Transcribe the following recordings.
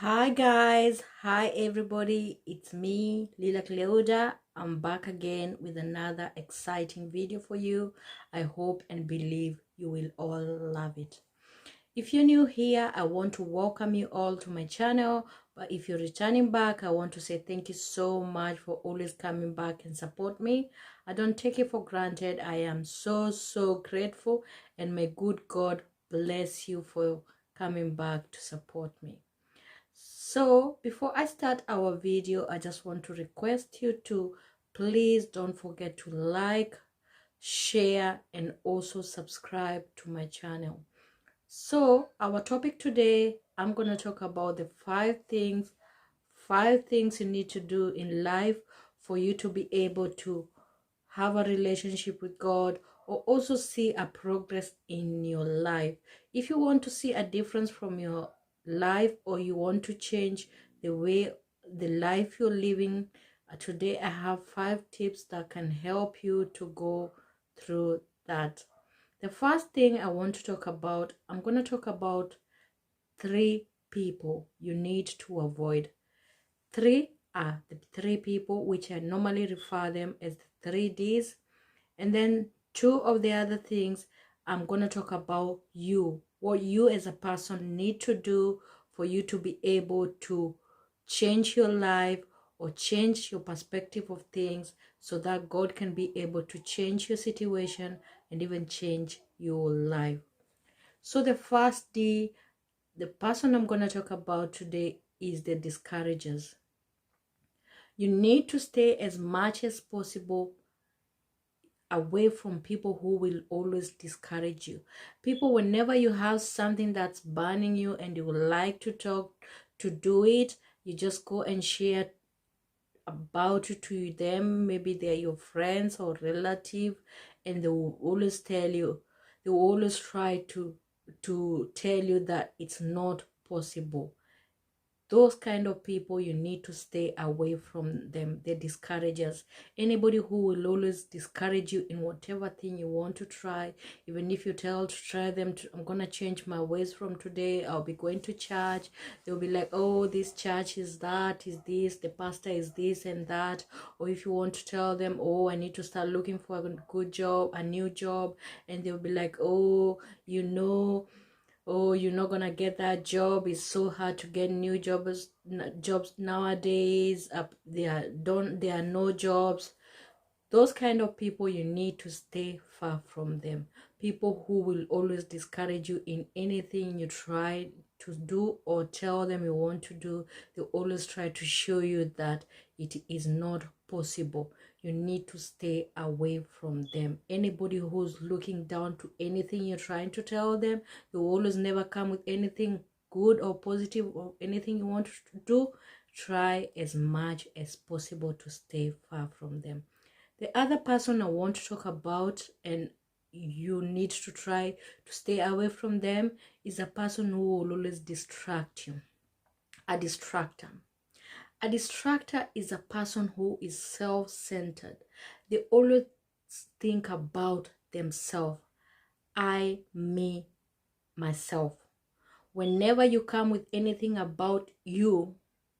Hi guys, hi everybody, it's me Lila Cleoda. I'm back again with another exciting video for you. I hope and believe you will all love it. If you're new here, I want to welcome you all to my channel, but if you're returning back, I want to say thank you so much for always coming back and support me. I don't take it for granted. I am so grateful, and may good God bless you for coming back to support me. So before I start our video, I just want to request you to please don't forget to like, share, and also subscribe to my channel. So our topic today, I'm going to talk about the five things you need to do in life for you to be able to have a relationship with God, or also see a progress in your life. If you want to see a difference from your life, or you want to change the life you're living, today I have 5 tips that can help you to go through that. The first thing I want to talk about, I'm going to talk about 3 people you need to avoid. 3 are the 3 people which I normally refer them as the 3Ds. And then 2 of the other things, I'm going to talk about what you as a person need to do for you to be able to change your life or change your perspective of things, so that God can be able to change your situation and even change your life. So the first D, the person I'm going to talk about today, is the discouragers. You need to stay as much as possible away from people who will always discourage you. People, whenever you have something that's burning you and you would like to talk to do it, you just go and share about it to them. Maybe they're your friends or relative, and they will always tell you, they will always try to tell you that it's not possible. Those kind of people, you need to stay away from them. They're discouragers. Anybody who will always discourage you in whatever thing you want to try, even if you tell to try them to, I'm gonna change my ways from today, I'll be going to church, they'll be like, oh, this church is that, is this, the pastor is this and that. Or if you want to tell them, oh, I need to start looking for a good job, a new job, and they'll be like, oh, oh, you're not gonna get that job, it's so hard to get new jobs nowadays, there are no jobs. Those kind of people, you need to stay far from them. People who will always discourage you in anything you try to do or tell them you want to do. They always try to show you that it is not possible. You need to stay away from them. Anybody who's looking down to anything you're trying to tell them, they will always never come with anything good or positive or anything you want to do. Try as much as possible to stay far from them. The other person I want to talk about, and you need to try to stay away from them, is a person who will always distract you. A distractor. A distractor is a person who is self-centered. They always think about themselves. I, me, myself. Whenever you come with anything about you,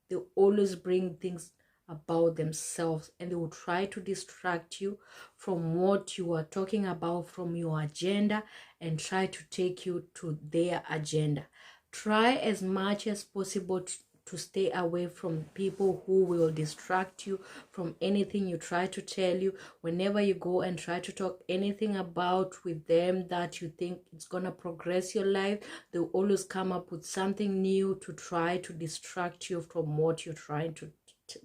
they always bring things about themselves, and they will try to distract you from what you are talking about, from your agenda, and try to take you to their agenda. Try as much as possible to stay away from people who will distract you from anything you try to tell you. Whenever you go and try to talk anything about with them that you think it's gonna progress your life, they'll always come up with something new to try to distract you from what you're trying to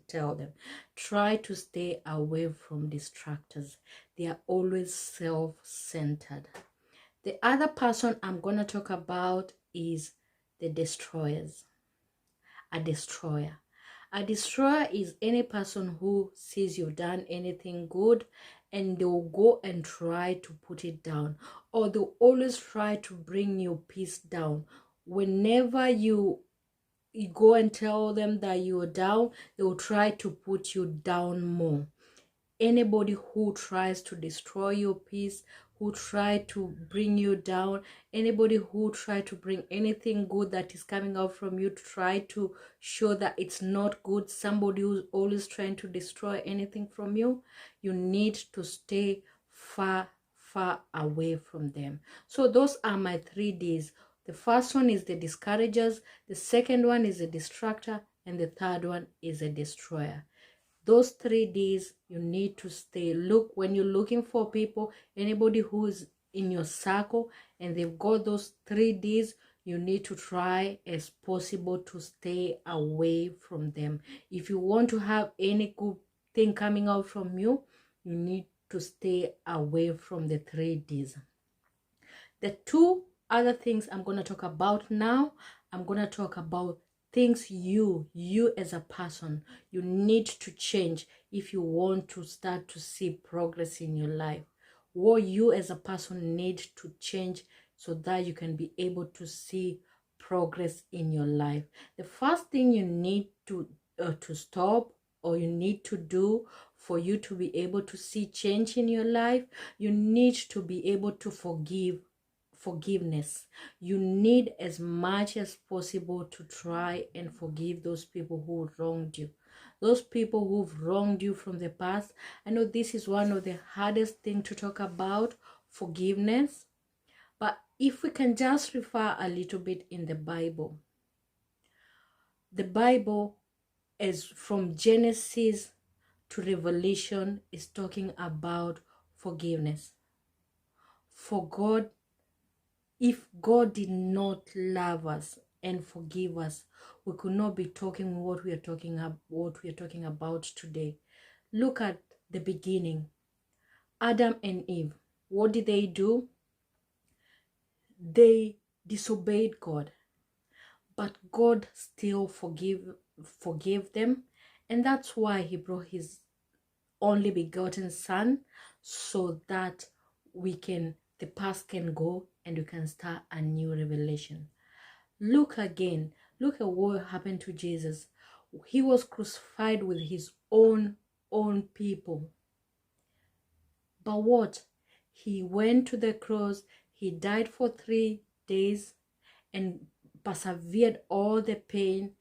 tell them. Try to stay away from distractors. They are always self-centered. The other person I'm gonna talk about is the destroyers. A destroyer. A destroyer is any person who sees you've done anything good, and they'll go and try to put it down, or they'll always try to bring your peace down. Whenever you go and tell them that you're down, they'll try to put you down more. Anybody who tries to destroy your peace, who try to bring you down, anybody who try to bring anything good that is coming out from you to try to show that it's not good, somebody who's always trying to destroy anything from you, you need to stay far away from them. So those are my 3 Ds. The first one is the discouragers, the second one is the distractor, and the third one is a destroyer. Those 3 Ds you need to stay. Look, when you're looking for people, anybody who is in your circle and they've got those 3 Ds, you need to try as possible to stay away from them. If you want to have any good thing coming out from you, you need to stay away from the 3 Ds. The 2 other things I'm going to talk about now, I'm going to talk about things you as a person, you need to change if you want to start to see progress in your life. What you as a person need to change so that you can be able to see progress in your life. The first thing you need to stop, or you need to do for you to be able to see change in your life, you need to be able to forgiveness. You need as much as possible to try and forgive those people who wronged you, those people who've wronged you from the past. I know this is one of the hardest things to talk about, forgiveness, but if we can just refer a little bit in the Bible is from Genesis to Revelation is talking about forgiveness. For God, if God did not love us and forgive us, we could not be talking what we are talking about today. Look at the beginning. Adam and Eve, what did they do? They disobeyed God, but God still forgave them, and that's why he brought his only begotten son, so that the past can go and we can start a new revelation. Look at what happened to Jesus. He was crucified with his own people. But what? He went to the cross, he died for 3 days and persevered all the pain,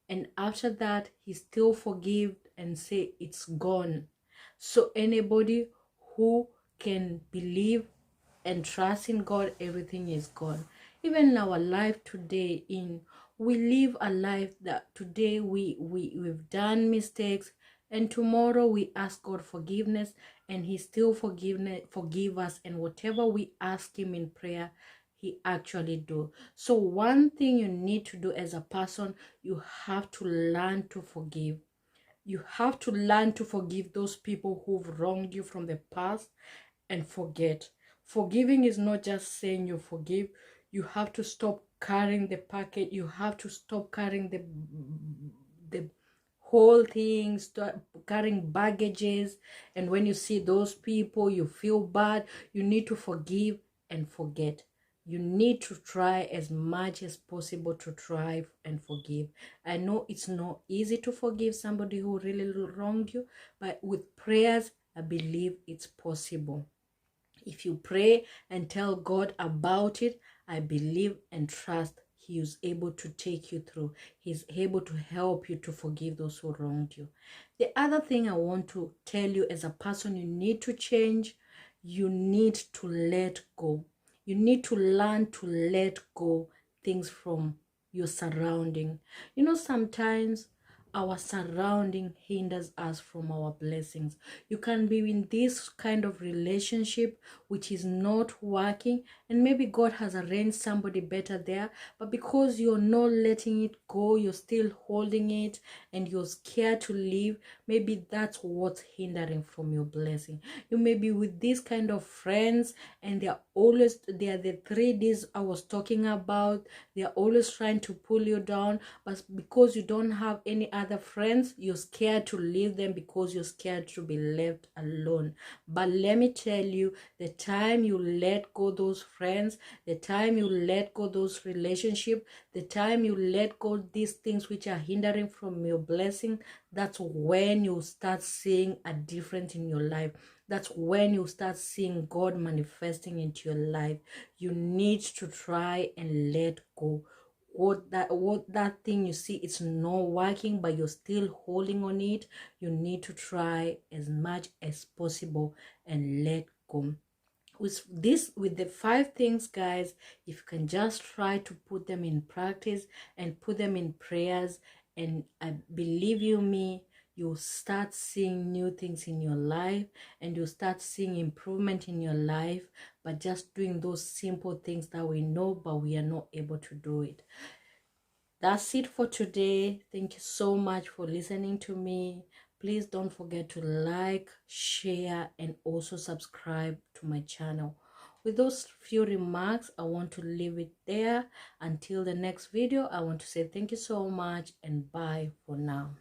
and after that he still forgave and say it's gone. So anybody who can believe and trust in God, everything is gone. Even in our life today, we live a life that today we've done mistakes, and tomorrow we ask God forgiveness, and he still forgive us, and whatever we ask him in prayer, he actually do. So one thing you need to do as a person, you have to learn to forgive. You have to learn to forgive those people who've wronged you from the past and forget. Forgiving is not just saying you forgive. You have to stop carrying the packet. You have to stop carrying the whole thing, start carrying baggages. And when you see those people, you feel bad. You need to forgive and forget. You need to try as much as possible to try and forgive. I know it's not easy to forgive somebody who really wronged you, but with prayers, I believe it's possible. If you pray and tell God about it, I believe and trust he is able to take you through. He's able to help you to forgive those who wronged you. The other thing I want to tell you as a person, you need to change. You need to let go. You need to learn to let go things from your surrounding. You know, sometimes our surrounding hinders us from our blessings. You can be in this kind of relationship which is not working, and maybe God has arranged somebody better there, but because you're not letting it go, you're still holding it and you're scared to leave, maybe that's what's hindering from your blessing. You may be with these kind of friends and they are the 3 Ds I was talking about. They are always trying to pull you down, but because you don't have any other friends, you're scared to leave them because you're scared to be left alone. But let me tell you, the time you let go those friends, the time you let go those relationships, the time you let go these things which are hindering from your blessing, that's when you start seeing a difference in your life. That's when you start seeing God manifesting into your life. You need to try and let go. What that thing you see it's not working, but you're still holding on it, you need to try as much as possible and let go. With the 5 things, guys, if you can just try to put them in practice and put them in prayers, and I believe you me, you'll start seeing new things in your life, and you'll start seeing improvement in your life by just doing those simple things that we know but we are not able to do it. That's it for today. Thank you so much for listening to me. Please don't forget to like, share, and also subscribe to my channel. With those few remarks, I want to leave it there. Until the next video, I want to say thank you so much and bye for now.